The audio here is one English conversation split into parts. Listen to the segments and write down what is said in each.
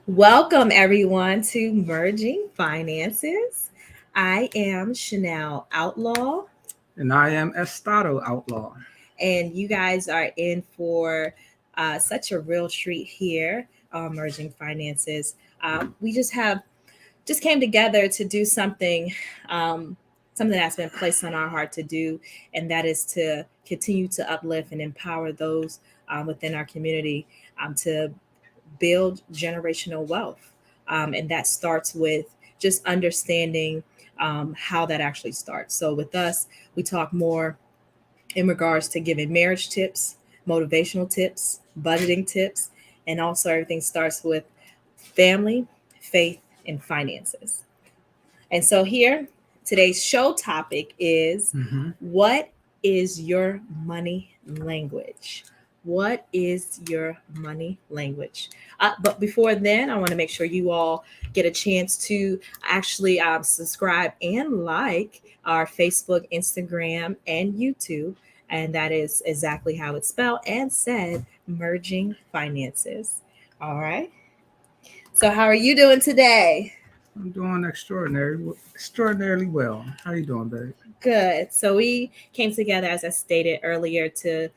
Welcome, everyone, to Merging Finances. I am Chanel Outlaw, And I am Estado Outlaw. and you guys are in for such a real treat here on Merging Finances. We just came together to do um, something that's been placed on our heart to do, and that is to continue to uplift and empower those within our community to build generational wealth. And that starts with just understanding how that actually starts. So, with us, we talk more in regards to giving marriage tips, motivational tips, budgeting tips, and also everything starts with family, faith, and finances. And so, here, today's show topic is hmm what is your money language? What is your money language? But before then, I want to make sure you all get a chance to actually subscribe and like our Facebook, Instagram, and YouTube. And that is exactly how it's spelled and said Merging Finances. All right. So, how are you doing today? I'm doing extraordinarily well. How you doing, babe? Good. So we came together, as I stated earlier, to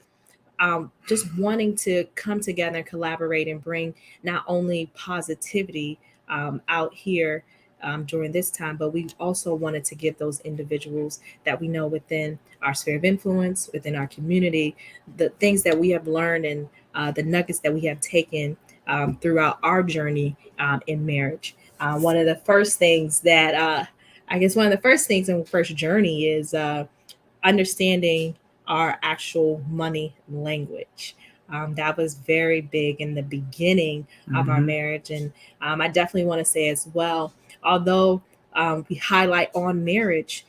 just wanting to come together and collaborate and bring not only positivity out here during this time, but we also wanted to give those individuals that we know within our sphere of influence, within our community, the things that we have learned and the nuggets that we have taken throughout our journey in marriage. One of the first things that I guess one of the first things in the first journey is understanding our actual money language. That was very big in the beginning of our hmm marriage. And I definitely want to say as well, although we highlight on marriage,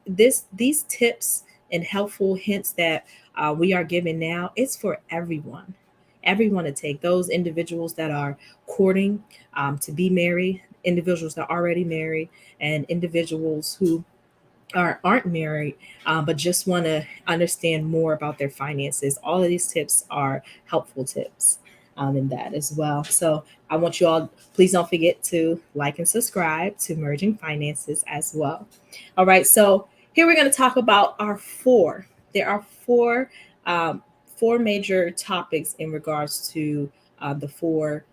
these tips and helpful hints that we are giving now, it's for everyone. Everyone to take those individuals that are courting to be married, individuals that are already married, and individuals who aren't married but just want to understand more about their finances. All of these tips are helpful tips in that as well. So I want you all, please don't forget to like and subscribe to Merging Finances as well. All right, so here we're going to talk about our four. There are um, four major topics in regards to the four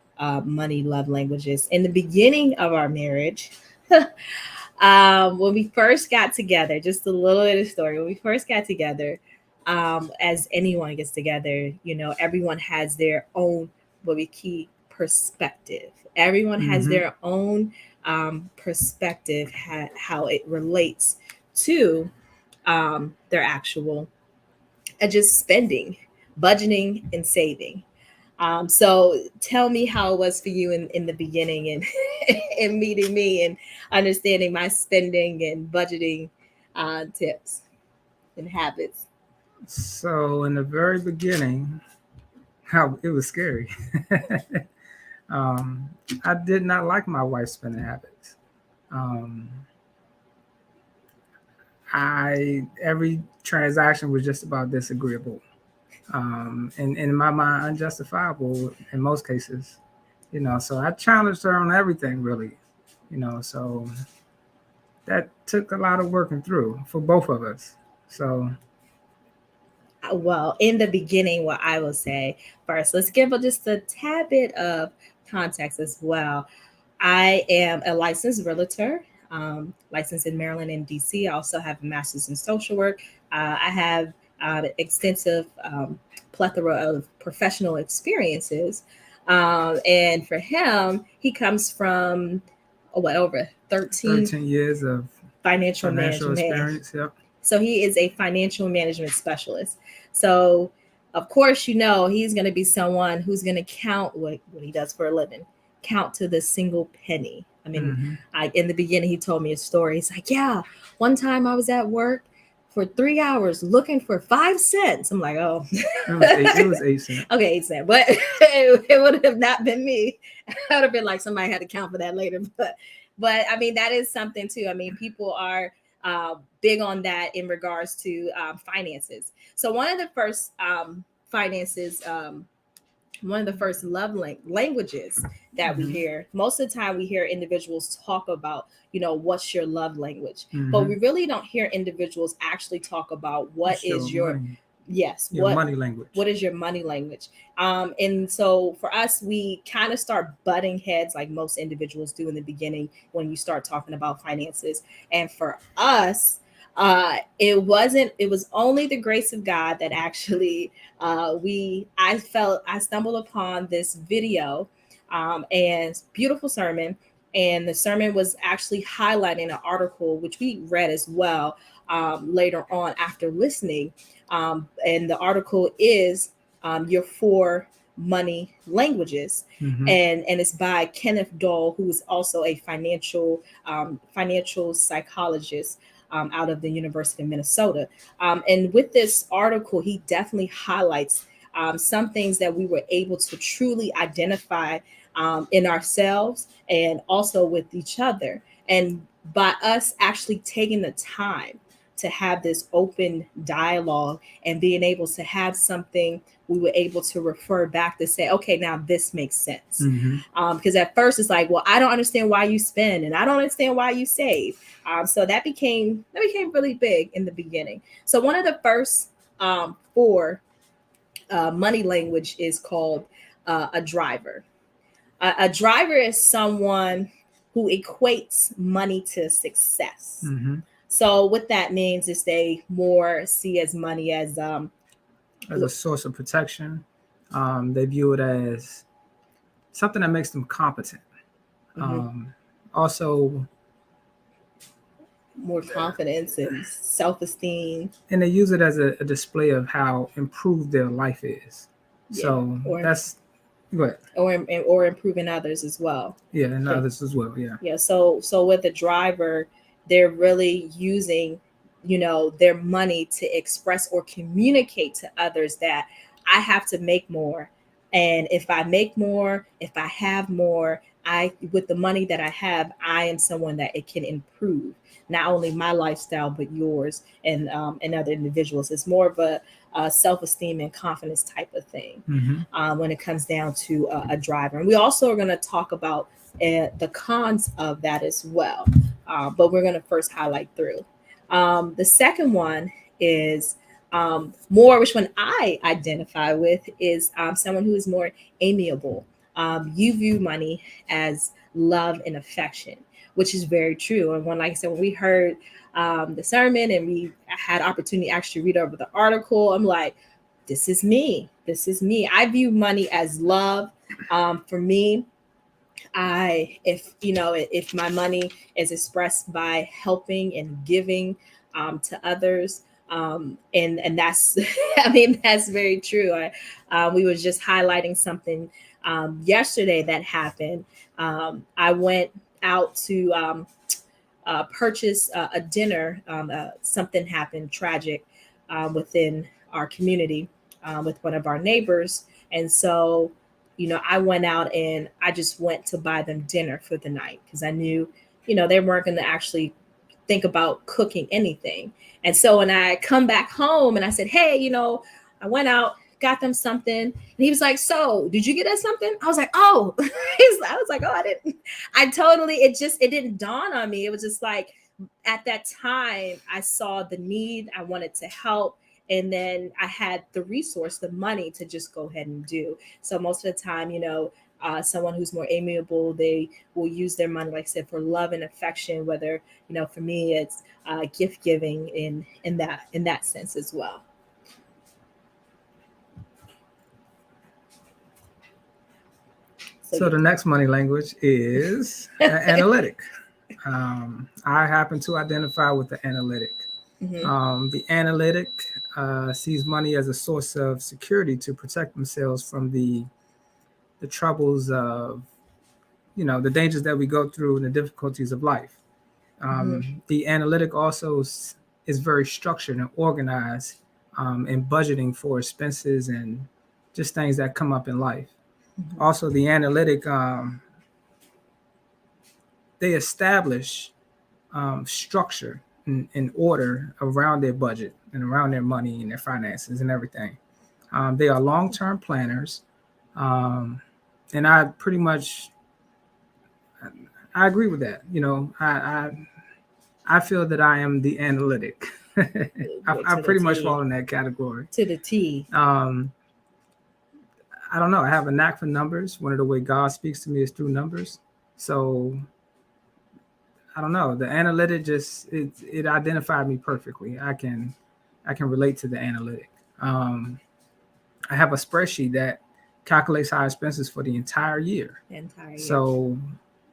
money love languages. In the beginning of our marriage, when we first got together, just a little bit of story. When we first got together, as anyone gets together, everyone has their own what we key perspective. Everyone has hmm their own perspective, how it relates to their actual just spending, budgeting, and saving. So tell me how it was for you in the beginning and in meeting me and understanding my spending and budgeting tips and habits. So, in the very beginning, how it was scary. um, I did not like my wife's spending habits. Um, I every transaction was just about disagreeable, and in my mind, unjustifiable in most cases. So I challenged her on everything, really. So that took a lot of working through for both of us. So, Well, in the beginning, what I will say first, let's give just a tad bit of context as well. I am a licensed realtor, licensed in Maryland and DC. I also have a master's in social work. I have extensive plethora of professional experiences. And for him, he comes from over 13 13 years of financial financial management. experience. Yep. So he is a financial management specialist. So of course, he's going to be someone who's going to count what he does for a living, count to the single penny. I mean, hmm in the beginning, he told me a story. He's like, yeah, one time I was at work for 3 hours looking for 5 cents. I'm like, oh, It was eight. It was 8 cents. okay, 8 cents, but it would have not been me. I would have been like, somebody had to count for that later. But I mean, that is something too. I mean, people are big on that in regards to finances. So one of the first finances one of the first languages that we Mm-hmm. hear. Most of the time, we hear individuals talk about, what's your love language, but Mm-hmm. we really don't hear individuals actually talk about what It's is your your, money, yes, your money language. what is your money language. And so for us, we kind of start butting heads like most individuals do in the beginning when you start talking about finances. And for us, it was only the grace of God that actually I stumbled upon this video, and beautiful sermon, and the sermon was actually highlighting an article which we read as well, later on after listening, and the article is, your four money languages, Mm-hmm. and it's by Kenneth Dole, who is also a financial psychologist, out of the University of Minnesota. And with this article, he definitely highlights, some things that we were able to truly identify, in ourselves and also with each other. And by us actually taking the time to have this open dialogue and being able to have something we were able to refer back to say, okay, now this makes sense. Mm-hmm. Because at first it's like, well, I don't understand why you spend and I don't understand why you save. So that became really big in the beginning. So one of the first, four, money language is called, a driver. A driver is someone who equates money to success. Mm-hmm. So what that means is they more see as money as, As a source of protection, they view it as something that makes them competent. mhm, Um, Also, more confidence and self-esteem. and they use it as a display of how improved their life is. Yeah, So that's what, or improving others as well. yeah, and Okay. others as well. Yeah. Yeah, so with the driver, they're really using, their money to express or communicate to others that I have to make more. And if I make more, if I have more, I with the money that I have, I am someone that it can improve not only my lifestyle but yours, and other individuals. It's more of a self-esteem and confidence type of thing, Mm-hmm. when it comes down to a driver. And we also are going to talk about, the cons of that as well. But we're going to first highlight through. The second one is, more, which one I identify with is, someone who is more amiable. You view money as love and affection, which is very true. And when, like I said, when we heard, the sermon and we had opportunity to actually read over the article, I'm like, this is me. This is me. I view money as love. For me, if my money is expressed by helping and giving, to others, and that's I mean that's very true. We was just highlighting something, yesterday that happened. I went out to, purchase, a dinner. Something happened tragic, within our community, with one of our neighbors, and so, I went out and I just went to buy them dinner for the night because I knew, they weren't going to actually think about cooking anything. And so when I come back home and I said, hey, I went out, got them something. And he was like, so did you get us something? I was like, oh, I was like, oh, I didn't. It didn't dawn on me. It was just like, at that time, I saw the need, I wanted to help. And then I had the resource, the money to just go ahead and do. So most of the time, someone who's more amiable, they will use their money, like I said, for love and affection. Whether, for me, it's, gift giving in that sense as well. So So yeah. the next money language is analytic. I happen to identify with the analytic. Hmm. The analytic sees money as a source of security to protect themselves from the troubles of, the dangers that we go through and the difficulties of life. Hmm. The analytic also is very structured and organized in budgeting for expenses and just things that come up in life. Hmm. Also, the analytic, they establish structure and order around their budget and around their money and their finances and everything. They are long term planners. Um, and I pretty much I agree with that. I feel that I am the analytic. I To the pretty much T. fall in that category. To the T. Um, I don't know. I have a knack for numbers. One of the way God speaks to me is through numbers. So I don't know. The analytic just it identified me perfectly. I can relate to the analytic. Um, I have a spreadsheet that calculates our expenses for the entire year. The entire year. So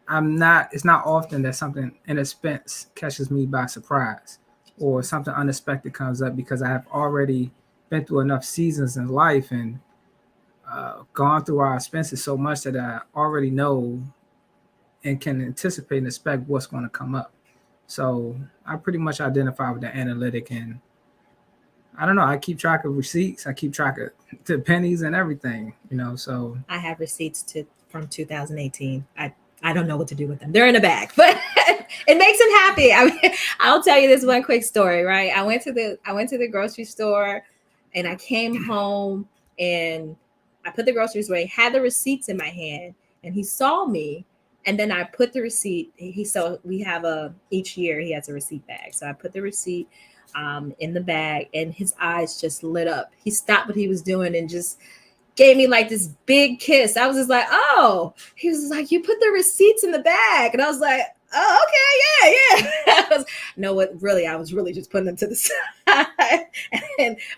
I'm not. It's not often that something an expense catches me by surprise, or something unexpected comes up because I have already been through enough seasons in life and gone through our expenses so much that I already know and can anticipate and expect what's going to come up. So I pretty much identify with the analytic, and I don't know. I keep track of receipts. I keep track of the pennies and everything. So I have receipts from 2018. I don't know what to do with them. They're in a bag, but it makes him happy. I mean, I'll tell you this one quick story. Right, I went to the grocery store, and I came home, and I put the groceries away. Had the receipts in my hand, and he saw me. And then I put the receipt. So we have each year he has a receipt bag. So I put the receipt in the bag, and his eyes just lit up. He stopped what he was doing and just gave me like this big kiss. I was just like, oh, he was like, you put the receipts in the bag. And I was like, oh, okay, yeah, yeah. No, what really, I was really just putting them to the side.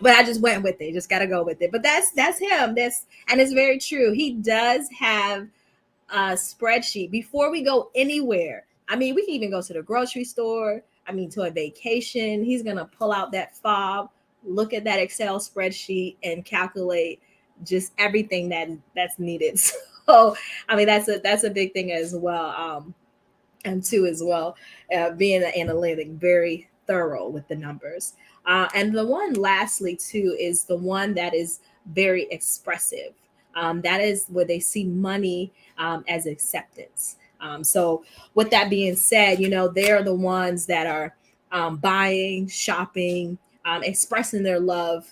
But I just went with it. Just got to go with it. But that's him. And it's very true. He does have a spreadsheet before we go anywhere. I mean, we can even go to the grocery store. I mean, to a vacation. He's going to pull out that fob, look at that Excel spreadsheet, and calculate just everything that's needed. So, I mean, that's a big thing as well. And two as well, being an analytic, very thorough with the numbers. And the one, lastly, too, is the one that is very expressive. That is where they see money as acceptance. So, with that being said, they're the ones that are buying, shopping, expressing their love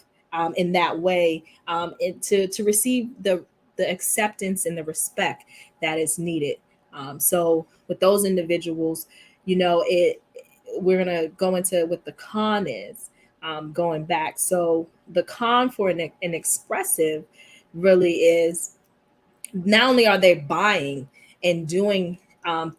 in that way, to receive the acceptance and the respect that is needed. So with those individuals, it we're gonna go into what the con is, going back. So the con for an expressive really is, not only are they buying and doing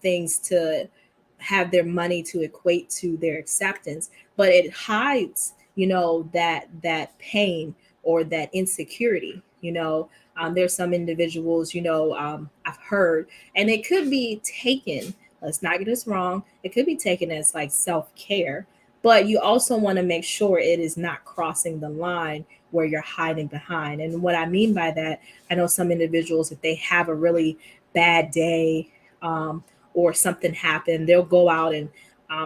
things to have their money to equate to their acceptance, but it hides, that pain or that insecurity. There's some individuals, I've heard, and it could be taken. Let's not get us wrong. It could be taken as like self care, but you also want to make sure it is not crossing the line where you're hiding behind. And what I mean by that, I know some individuals, if they have a really bad day, or something happened, they'll go out and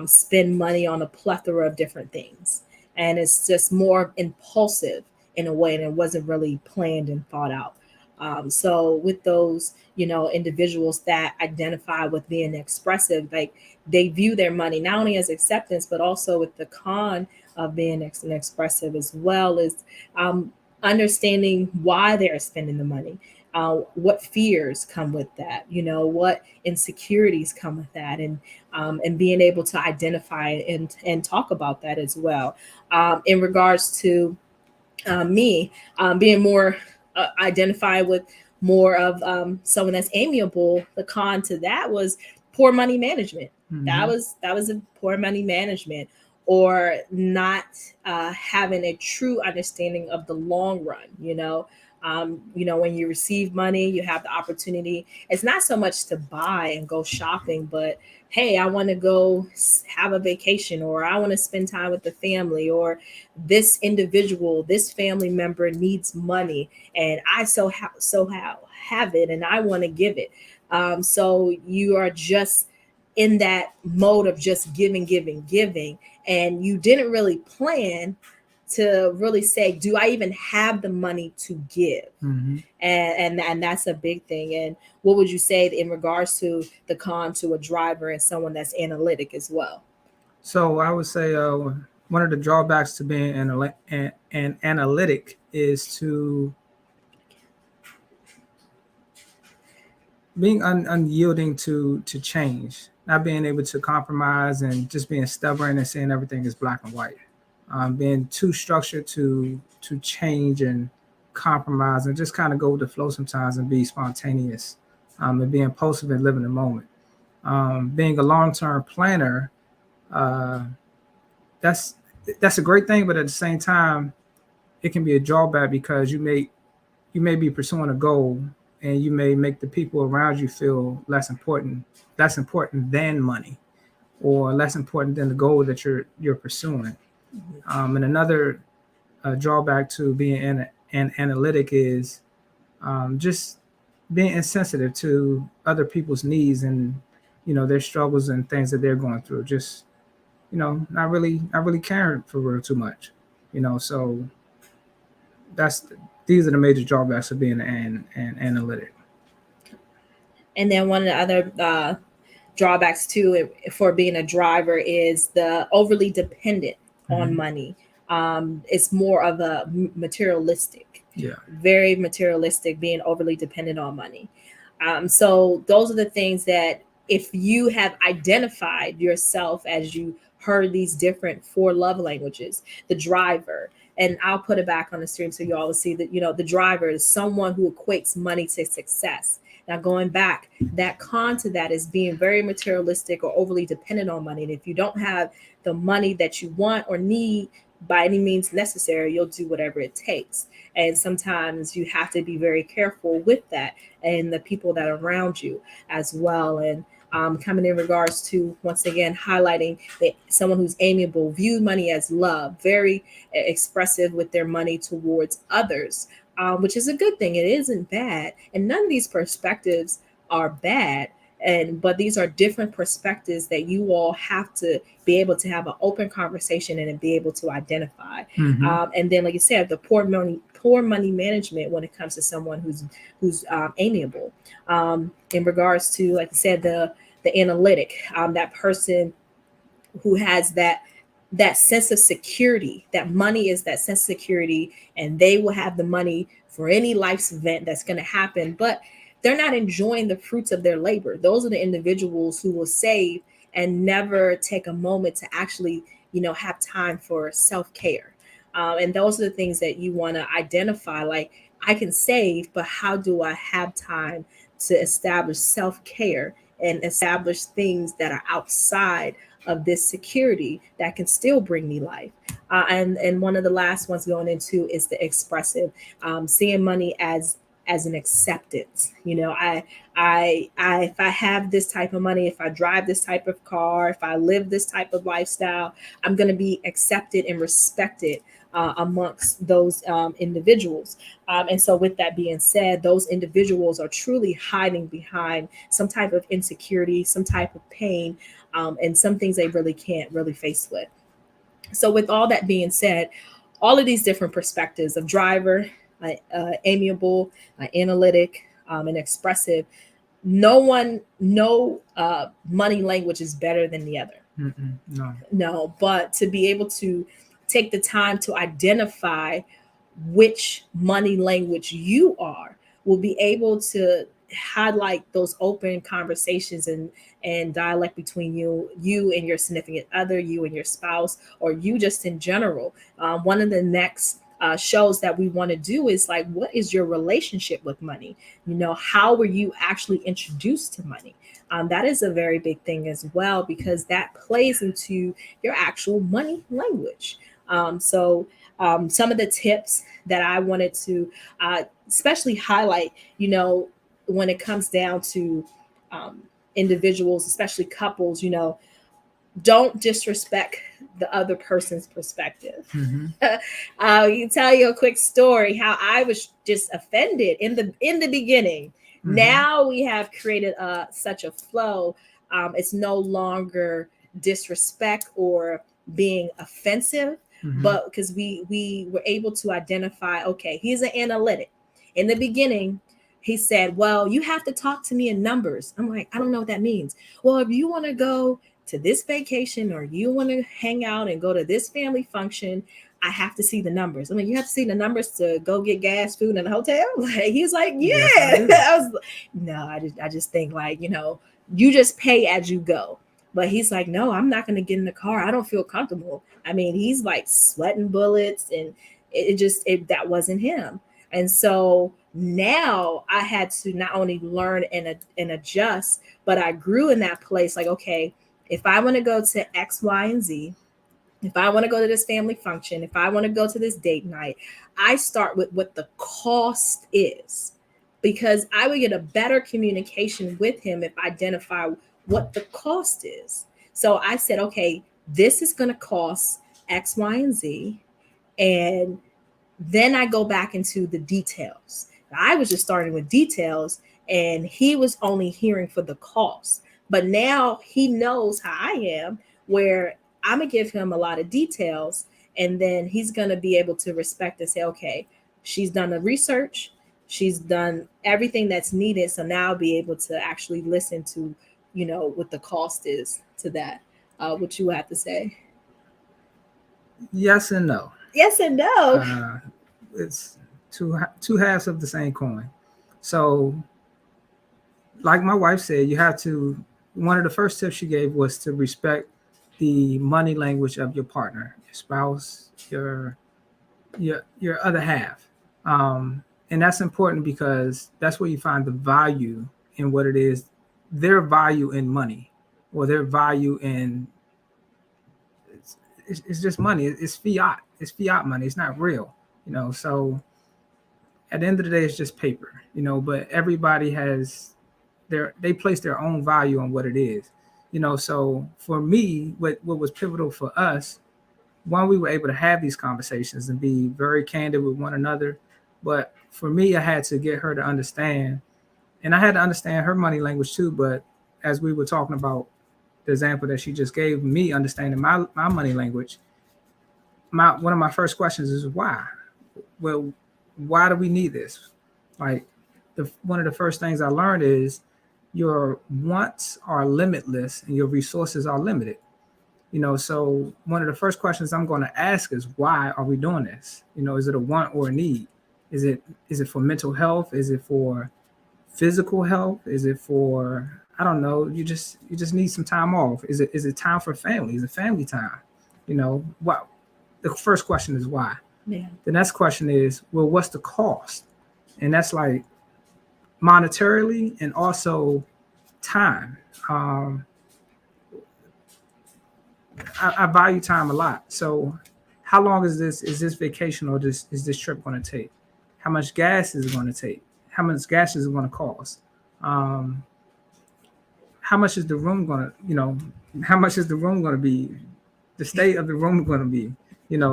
spend money on a plethora of different things. And it's just more impulsive in a way, and it wasn't really planned and thought out. So with those, individuals that identify with being expressive, like they view their money not only as acceptance, but also with the con of being an expressive, as well as um, understanding why they're spending the money, what fears come with that, what insecurities come with that, and being able to identify and talk about that as well. In regards to me, being more identified with more of someone that's amiable, the con to that was poor money management. mm-hmm. That was a poor money management, or not having a true understanding of the long run. When you receive money, you have the opportunity. It's not so much to buy and go shopping, but hey, I want to go have a vacation, or I want to spend time with the family, or this individual, this family member needs money, and I have it, and I want to give it. So you are just in that mode of just giving, giving, giving, and you didn't really plan to really say, do I even have the money to give? Mm-hmm. And that's a big thing. And what would you say in regards to the con to a driver and someone that's analytic as well? So I would say one of the drawbacks to being an analytic is to being unyielding to change, not being able to compromise, and just being stubborn and saying everything is black and white. Being too structured to change and compromise, and just kind of go with the flow sometimes and be spontaneous, and be impulsive and live in the moment. Being a long term planner, uh, that's that's a great thing, but at the same time, it can be a drawback because you may be pursuing a goal, and you may make the people around you feel less important than money, or less important than the goal that you're pursuing. And another drawback to being an analytic is just being insensitive to other people's needs, and their struggles and things that they're going through. Just not really caring for real too much. So that's these are the major drawbacks of being an analytic. And then one of the other drawbacks too for being a driver is the overly dependent on Mm-hmm. money. It's more of a materialistic, Yeah. very materialistic, being overly dependent on money. So those are the things that if you have identified yourself as you heard these different four love languages, the driver, and I'll put it back on the stream so you all will see that the driver is someone who equates money to success. Now, going back, that con to that is being very materialistic or overly dependent on money. And if you don't have the money that you want or need by any means necessary, you'll do whatever it takes. And sometimes you have to be very careful with that and the people that are around you as well. And coming in regards to, once again, highlighting that someone who's amiable, view money as love, very expressive with their money towards others, which is a good thing. It isn't bad, and none of these perspectives are bad. But these are different perspectives that you all have to be able to have an open conversation and be able to identify. Mm-hmm. And then, like you said, the poor money management when it comes to someone who's amiable. In regards to, like I said, the analytic, that person who has that sense of security, that money is that sense of security, and they will have the money for any life's event that's going to happen, but they're not enjoying the fruits of their labor. Those are the individuals who will save and never take a moment to actually have time for self-care. And those are the things that you want to identify, like, I can save, but how do I have time to establish self-care and establish things that are outside of this security that can still bring me life. And one of the last ones going into is the expressive, seeing money as an acceptance. If I have this type of money, if I drive this type of car, if I live this type of lifestyle, I'm going to be accepted and respected amongst those individuals. And so, with that being said, those individuals are truly hiding behind some type of insecurity, some type of pain, and some things they really can't really face with. So, with all that being said, all of these different perspectives of driver, amiable, analytic, and expressive, no money language is better than the other. Mm-mm. No. No, but to be able to take the time to identify which money language you are will be able to highlight those open conversations and dialect between you and your significant other, you and your spouse, or you just in general. One of the next shows that we want to do is like, what is your relationship with money? How were you actually introduced to money? That is a very big thing as well, because that plays into your actual money language. Some of the tips that I wanted to especially highlight, when it comes down to um, individuals, especially couples, don't disrespect the other person's perspective. Mm-hmm. You tell you a quick story how I was just offended in the beginning. Mm-hmm. Now we have created such a flow. It's no longer disrespect or being offensive, Mm-hmm. but because we were able to identify, okay, he's an analytic. In the beginning, he said, well, you have to talk to me in numbers. I'm like, I don't know what that means. Well, if you want to go to this vacation or you want to hang out and go to this family function, I have to see the numbers. I'm like, you have to see the numbers to go get gas, food, in the hotel. Like he's like, Yes, I yeah. do. I was no, I just think like, you just pay as you go. But he's like, no, I'm not gonna get in the car. I don't feel comfortable. I mean, he's like sweating bullets, and that wasn't him. And so now I had to not only learn and adjust, but I grew in that place. Like, okay, if I want to go to X, Y, and Z, if I want to go to this family function, if I want to go to this date night, I start with what the cost is, because I would get a better communication with him if I identify what the cost is. So I said, okay, this is going to cost X, Y, and Z. And then I go back into the details. I was just starting with details, and he was only hearing for the cost. But now he knows how I am, where I'm gonna give him a lot of details, and then he's gonna be able to respect and say, okay, she's done the research, she's done everything that's needed. So now I'll be able to actually listen to, what the cost is to that. What you have to say? Yes and no. Yes and no. Uh, it's two halves of the same coin. So, like my wife said, you have to. One of the first tips she gave was to respect the money language of your partner, your spouse, your other half, and that's important because that's where you find the value in what it is, their value in money, or their value in it's just money. It's fiat. It's fiat money. It's not real, So at the end of the day, it's just paper, But everybody has they place their own value on what it is, So for me, what was pivotal for us, one, we were able to have these conversations and be very candid with one another. But for me, I had to get her to understand, and I had to understand her money language too. But as we were talking about the example that she just gave me, understanding my money language, one of my first questions is why. Well, why do we need this? Like, one of the first things I learned is your wants are limitless and your resources are limited. So one of the first questions I'm going to ask is, why are we doing this? Is it a want or a need? Is it for mental health? Is it for physical health? Is it for, I don't know, you just need some time off? Is it time for family? Is it family time? What the first question is why. Yeah. The next question is, well, what's the cost? And that's like monetarily and also time. I value time a lot. So how long is this vacation, or is this trip going to take? How much gas is it going to take? How much gas is it going to cost? Um, how much is the room going to, how much is the room going to be? The state of the room going to be,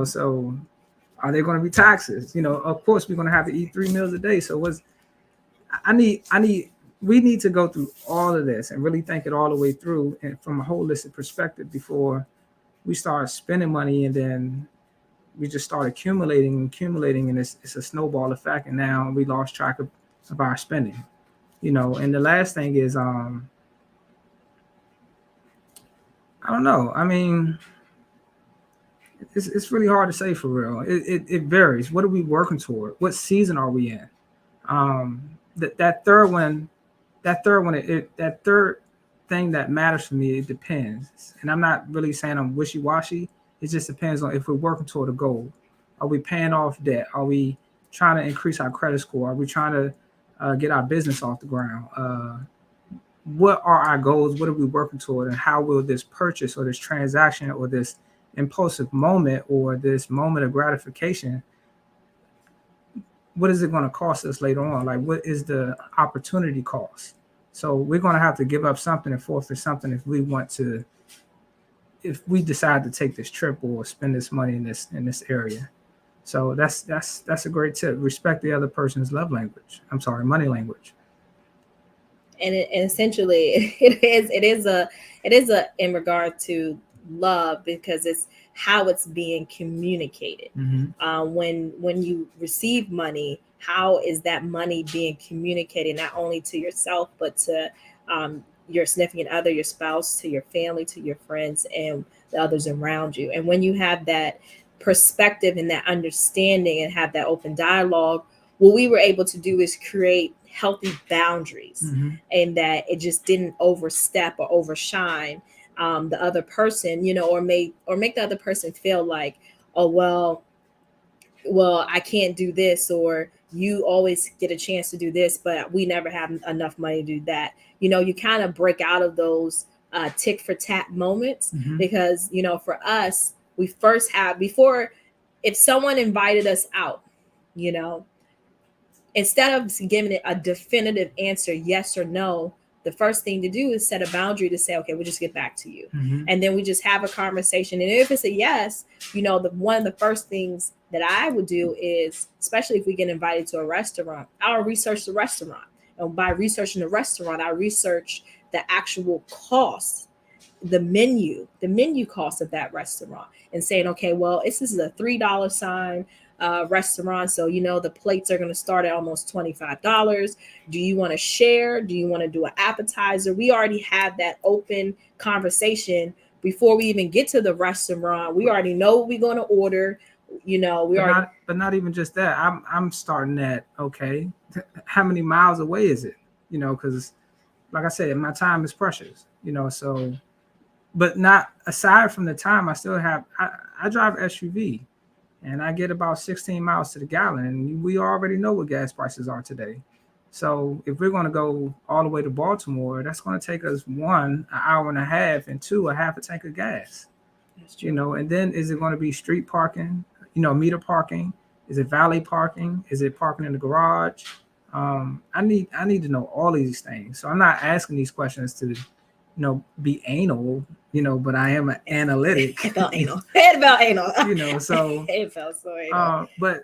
so are there going to be taxes? Of course we're going to have to eat 3 meals a day. So we need to go through all of this and really think it all the way through, and from a holistic perspective, before we start spending money, and then we just start accumulating, and it's a snowball effect, and now we lost track of our spending. And the last thing is, I don't know. I mean, it's really hard to say for real. It varies. What are we working toward? What season are we in? That third one, that third thing that matters for me, it depends. And I'm not really saying I'm wishy-washy. It just depends on if we're working toward a goal. Are we paying off debt? Are we trying to increase our credit score? Are we trying to get our business off the ground? What are our goals? What are we working toward? And how will this purchase or this transaction or this impulsive moment or this moment of gratification, what is it going to cost us later on? Like, what is the opportunity cost? So we're going to have to give up something and forfeit something if we decide to take this trip or spend this money in this area. So that's a great tip. Respect the other person's money language. And essentially it is a in regard to love, because it's how it's being communicated. Mm-hmm. When you receive money, how is that money being communicated, not only to yourself but to your significant other, your spouse, to your family, to your friends, and the others around you. And when you have perspective and that understanding and have that open dialogue, what we were able to do is create healthy boundaries, Mm-hmm. and that it just didn't overstep or overshine the other person, or make the other person feel like, oh well, I can't do this, or you always get a chance to do this, but we never have enough money to do that. You kind of break out of those tick for tat moments, Mm-hmm. because for us, we first have before, if someone invited us out, you know, instead of giving it a definitive answer, yes or no, the first thing to do is set a boundary to say, okay, we'll just get back to you. Mm-hmm. And then we just have a conversation. And if it's a yes, the one of the first things that I would do is, especially if we get invited to a restaurant, I'll research the restaurant. And by researching the restaurant, I research the actual cost, the menu cost of that restaurant, and saying, okay, well, this is a $3 sign restaurant, so the plates are going to start at almost $25. Do you want to share? Do you want to do an appetizer? We already have that open conversation before we even get to the restaurant. We already know what we're going to order. We already. Not even just that. I'm starting at, okay, how many miles away is it? Because like I said, my time is precious. So, but not aside from the time, I still have. I drive SUV, and I get about 16 miles to the gallon. And we already know what gas prices are today. So if we're going to go all the way to Baltimore, that's going to take us an hour and a half, and two, a half a tank of gas. And then is it going to be street parking? Meter parking? Is it valet parking? Is it parking in the garage? I need to know all of these things. So I'm not asking these questions to, be anal, but I am an analytic. It felt anal. It felt anal. So it felt so anal. But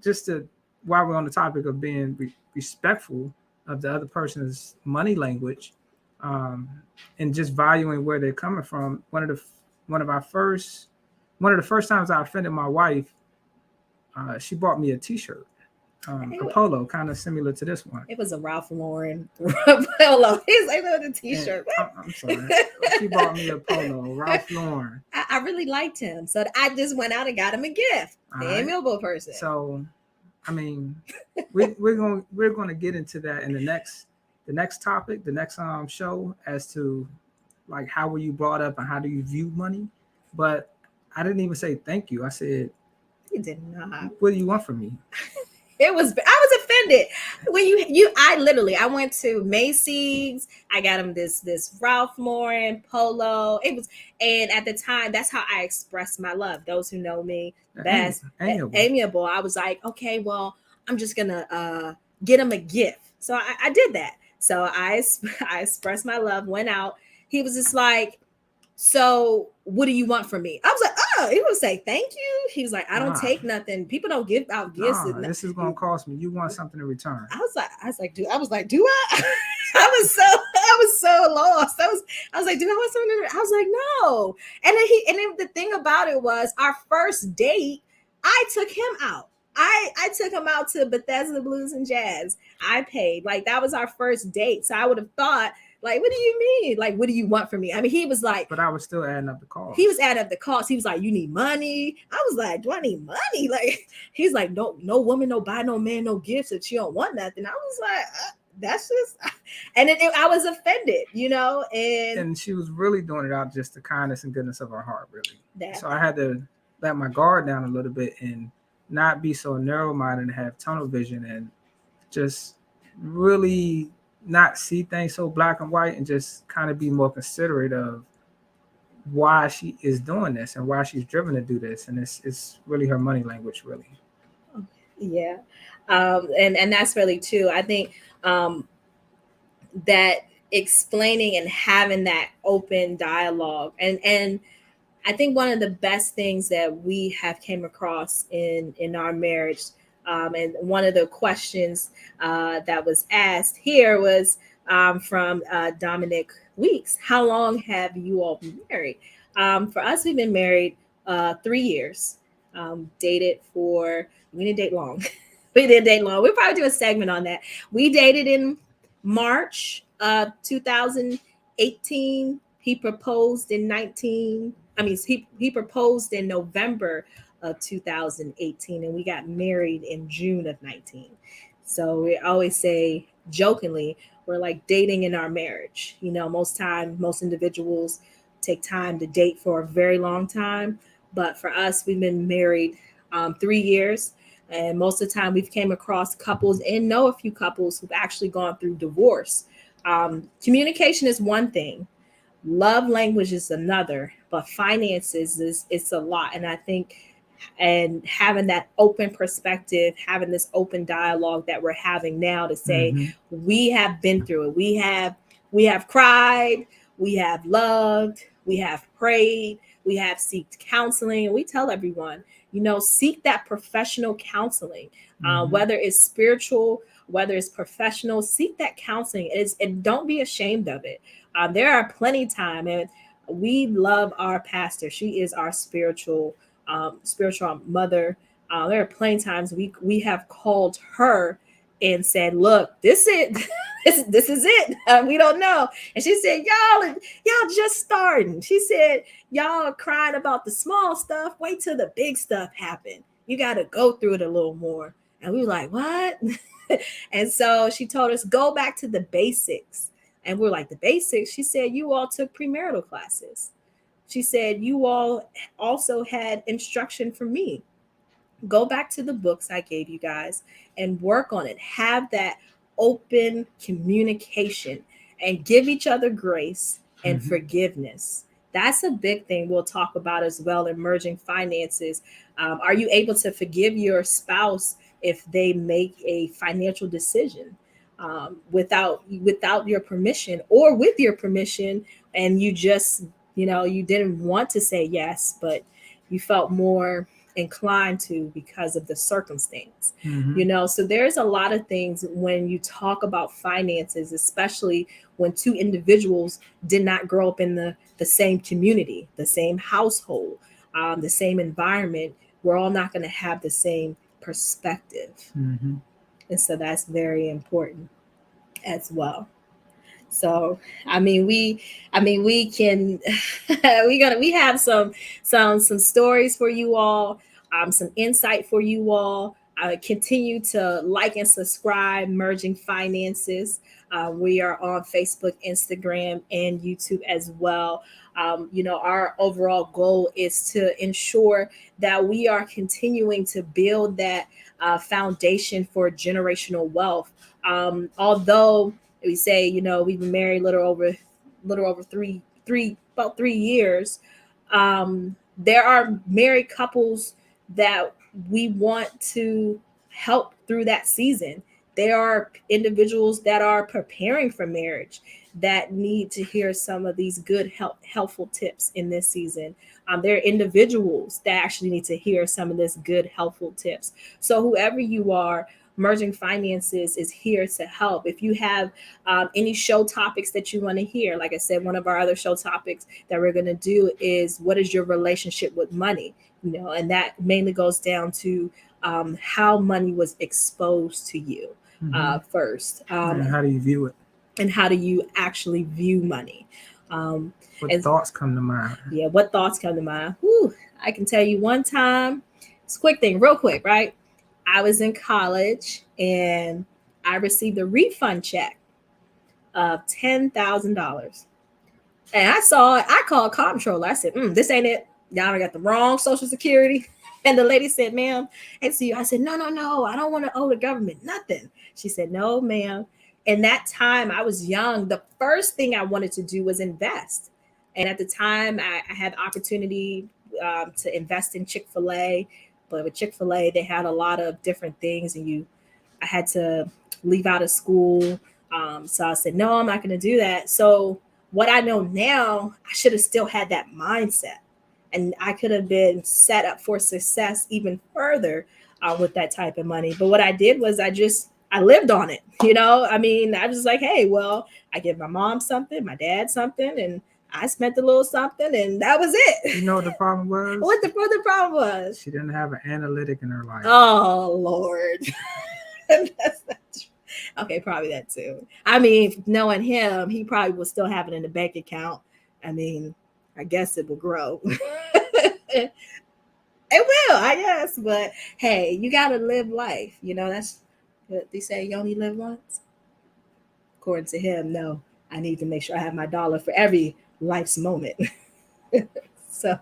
just to, while we're on the topic of being respectful of the other person's money language, and just valuing where they're coming from, one of the first times I offended my wife, she bought me a T-shirt, a polo, kind of similar to this one. It was a Ralph Lauren polo. He's like the T-shirt. I'm sorry. She bought me a polo, Ralph Lauren. I really liked him, so I just went out and got him a gift. The amiable person. So, I mean, we're going to get into that in the next topic, the next show, as to like how were you brought up and how do you view money. But I didn't even say thank you. I said, you did not. What do you want from me? I was offended when I went to Macy's. I got him this Ralph Lauren polo. And at the time, that's how I expressed my love. Those who know me best, amiable. I was like, okay, well, I'm just gonna get him a gift. So I did that. So I expressed my love. Went out. He was just like, so what do you want from me? I was like, oh, he would say thank you. He was like, I don't take nothing. People don't give out gifts. This is gonna cost me. You want something in return. I was like, do I? I was so lost. I was like, do I want something? I was like, no. And then the thing about it was, our first date, I took him out. I took him out to Bethesda Blues and Jazz. I paid. Like, that was our first date. So I would have thought, like, what do you mean? Like, what do you want from me? I mean, he was like, but I was still adding up the cost. He was adding up the cost. He was like, you need money. I was like, do I need money? Like, he's like, no woman, no buy no man, no gifts if she don't want nothing. I was like, that's just, and then I was offended, and she was really doing it out just the kindness and goodness of her heart, really. So I had to let my guard down a little bit and not be so narrow-minded and have tunnel vision and just really not see things so black and white, and just kind of be more considerate of why she is doing this and why she's driven to do this. And it's really her money language, really. Yeah. And that's really too. I think that explaining and having that open dialogue, and I think one of the best things that we have came across in our marriage, and one of the questions that was asked here was from Dominic Weeks. How long have you all been married? For us, we've been married 3 years. Dated for, we didn't date long. We didn't date long. We'll probably do a segment on that. We dated in March of 2018. He proposed in he proposed in November of 2018, and we got married in June of 19. So we always say jokingly, we're like dating in our marriage. Most time, most individuals take time to date for a very long time, but for us, we've been married 3 years, and most of the time we've came across couples and know a few couples who've actually gone through divorce. Communication is one thing, love language is another, but finances is it's a lot. And I think, and having that open perspective, having this open dialogue that we're having now to say Mm-hmm. we have been through it, we have cried, we have loved, we have prayed, we have seeked counseling, and we tell everyone, seek that professional counseling, Mm-hmm. whether it's spiritual, whether it's professional, seek that counseling. And don't be ashamed of it. There are plenty time, and we love our pastor. She is our spiritual mother. There are plenty times we have called her and said, "Look, this is this is it. We don't know." And she said, "Y'all just starting." She said, "Y'all are crying about the small stuff. Wait till the big stuff happen. You got to go through it a little more." And we were like, "What?" And so she told us, "Go back to the basics." And we're like, "The basics?" She said, "You all took premarital classes." She said, "You all also had instruction from me. Go back to the books I gave you guys and work on it. Have that open communication and give each other grace and Mm-hmm. forgiveness." That's a big thing we'll talk about as well in merging finances. Are you able to forgive your spouse if they make a financial decision without your permission, or with your permission, and you just you didn't want to say yes, but you felt more inclined to because of the circumstance. Mm-hmm. So there's a lot of things when you talk about finances, especially when two individuals did not grow up in the same community, the same household, the same environment. We're all not going to have the same perspective, Mm-hmm. and so that's very important as well. So we can we have some stories for you all, some insight for you all. Continue to like and subscribe Merging Finances. We are on Facebook, Instagram, and YouTube as well. Our overall goal is to ensure that we are continuing to build that foundation for generational wealth. Although we say we've been married little over about 3 years, there are married couples that we want to help through that season. There are individuals that are preparing for marriage that need to hear some of these good helpful tips in this season. There are individuals that actually need to hear some of this good helpful tips. So whoever you are, Merging Finances is here to help. If you have any show topics that you want to hear, like I said, one of our other show topics that we're going to do is, what is your relationship with money? And that mainly goes down to how money was exposed to you Mm-hmm. first, And how do you view it? and how do you actually view money? Um, What and thoughts come to mind? yeah, what thoughts come to mind? Whew, I can tell you one time, it's a quick thing, real quick, right? I was in college and I received a refund check of $10,000. And I saw it. I called comptroller. I said, "This ain't it. Y'all got the wrong social security." And the lady said, "Ma'am, it's you." I said, "No, no, no. I don't want to owe the government nothing." She said, "No, ma'am." In that time, I was young. The first thing I wanted to do was invest. And at the time, I had the opportunity to invest in Chick-fil-A. But with Chick-fil-A, they had a lot of different things, and I had to leave out of school. So I said, "No, I'm not going to do that." So what I know now, I should have still had that mindset, and I could have been set up for success even further with that type of money. But what I did was I lived on it. I mean, I was like, hey, well, I give my mom something, my dad something, and I spent a little something, and that was it. You know what the problem was? What the problem was? She didn't have an analytic in her life. Oh Lord. That's not true. Okay, probably that too. I mean, knowing him, he probably will still have it in the bank account. I mean, I guess it will grow. It will, I guess. But hey, you gotta live life. That's what they say. You only live once. According to him, no. I need to make sure I have my dollar for every life's moment. So,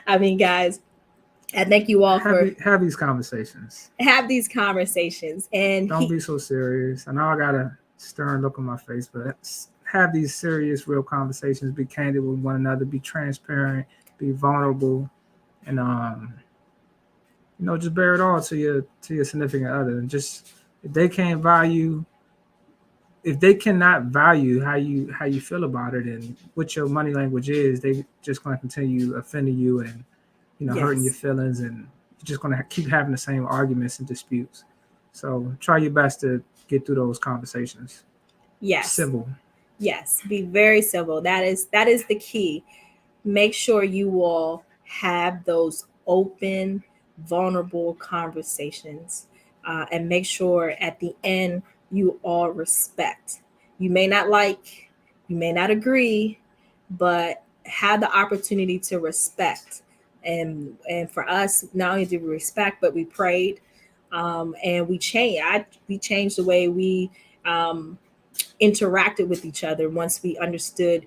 I mean, guys, I thank you all for Have these conversations. have these conversations. And Don't be so serious. I know I got a stern look on my face, but have these serious, real conversations. Be candid with one another. Be transparent. Be vulnerable, and just bear it all to your significant other. And just if they can't value, if they cannot value how you feel about it and what your money language is, they just going to continue offending you and hurting your yes, feelings, and you're just going to keep having the same arguments and disputes. So try your best to get through those conversations. yes, Civil. yes. Be very civil. That is the key. Make sure you will have those open, vulnerable conversations, and make sure at the end you all respect. You may not like, you may not agree, but have the opportunity to respect. And for us, not only did we respect, but we prayed, and we changed the way we um, interacted with each other once we understood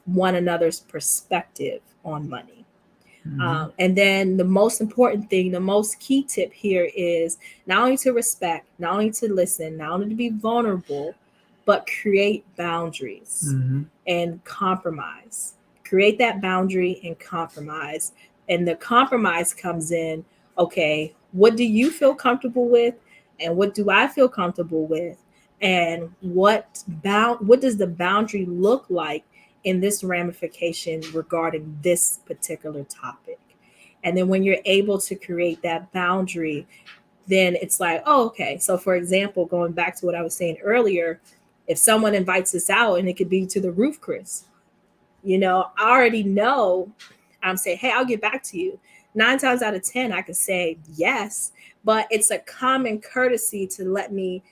one another's perspective on money. Mm-hmm. And then the most important thing, the most key tip here is not only to respect, not only to listen, not only to be vulnerable, but create boundaries Mm-hmm. and compromise. Create that boundary and compromise. And the compromise comes in, okay, what do you feel comfortable with? And what do I feel comfortable with? And what does the boundary look like in this ramification regarding this particular topic? And then when you're able to create that boundary, then it's like, oh, okay. So, for example, going back to what I was saying earlier, if someone invites us out and it could be to the roof, Chris, I already know I'm saying, hey, I'll get back to you. 9 times out of 10, I could say yes, but it's a common courtesy to let me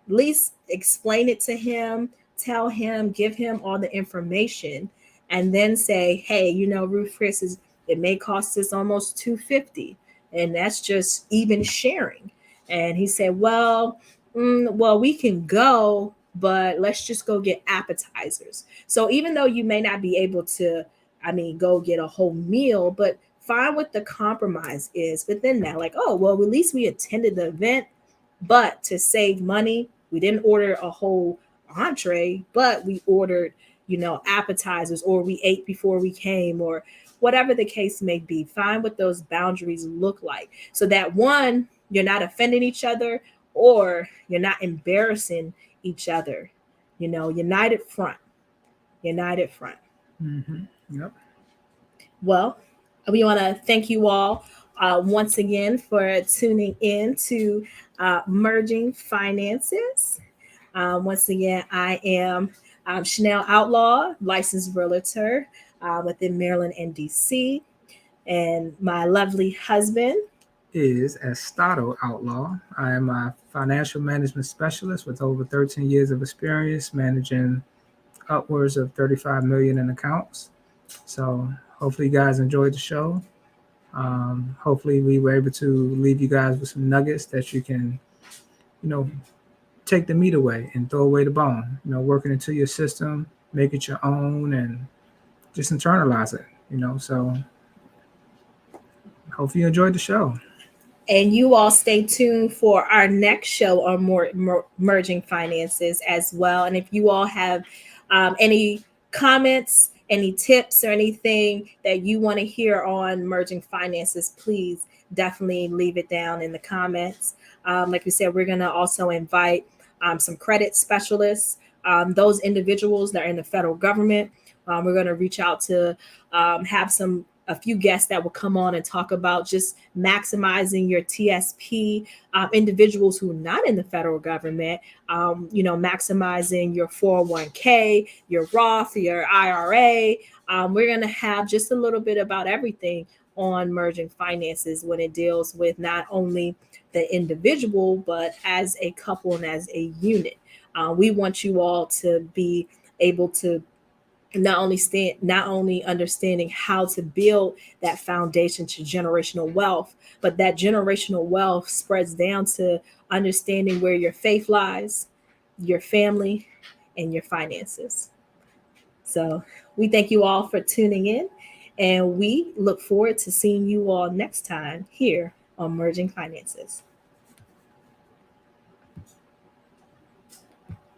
at least explain it to him, tell him, give him all the information, and then say, hey, Roof Chris is it may cost us almost 250, and that's just even sharing. And he said, well, we can go, but let's just go get appetizers. So even though you may not be able to, I mean, go get a whole meal, but find what the compromise is within that. Like, oh, well, at least we attended the event, but to save money, we didn't order a whole entree, but we ordered, appetizers, or we ate before we came, or whatever the case may be. Find what those boundaries look like so that one, you're not offending each other, or you're not embarrassing each other. United front, united front. Mm-hmm. Yep. Well, we want to thank you all once again for tuning in to Merging Finances. Once again, I am Chanel Outlaw, licensed realtor within Maryland and DC, and my lovely husband. Is Estado Outlaw. I am a financial management specialist with over 13 years of experience managing upwards of 35 million in accounts. So hopefully you guys enjoyed the show. Hopefully we were able to leave you guys with some nuggets that you can, you know, take the meat away and throw away the bone. Working into your system, make it your own, and just internalize it. So hopefully you enjoyed the show. And you all stay tuned for our next show on more merging finances as well. And if you all have any comments, any tips, or anything that you want to hear on merging finances, please definitely leave it down in the comments. Like we said, we're going to also invite some credit specialists, those individuals that are in the federal government. We're going to reach out to have a few guests that will come on and talk about just maximizing your TSP, individuals who are not in the federal government, maximizing your 401k, your Roth, your IRA. We're going to have just a little bit about everything on merging finances when it deals with not only the individual, but as a couple and as a unit. We want you all to be able to not only understanding how to build that foundation to generational wealth, but that generational wealth spreads down to understanding where your faith lies, your family, and your finances. So we thank you all for tuning in, and we look forward to seeing you all next time here on Merging Finances.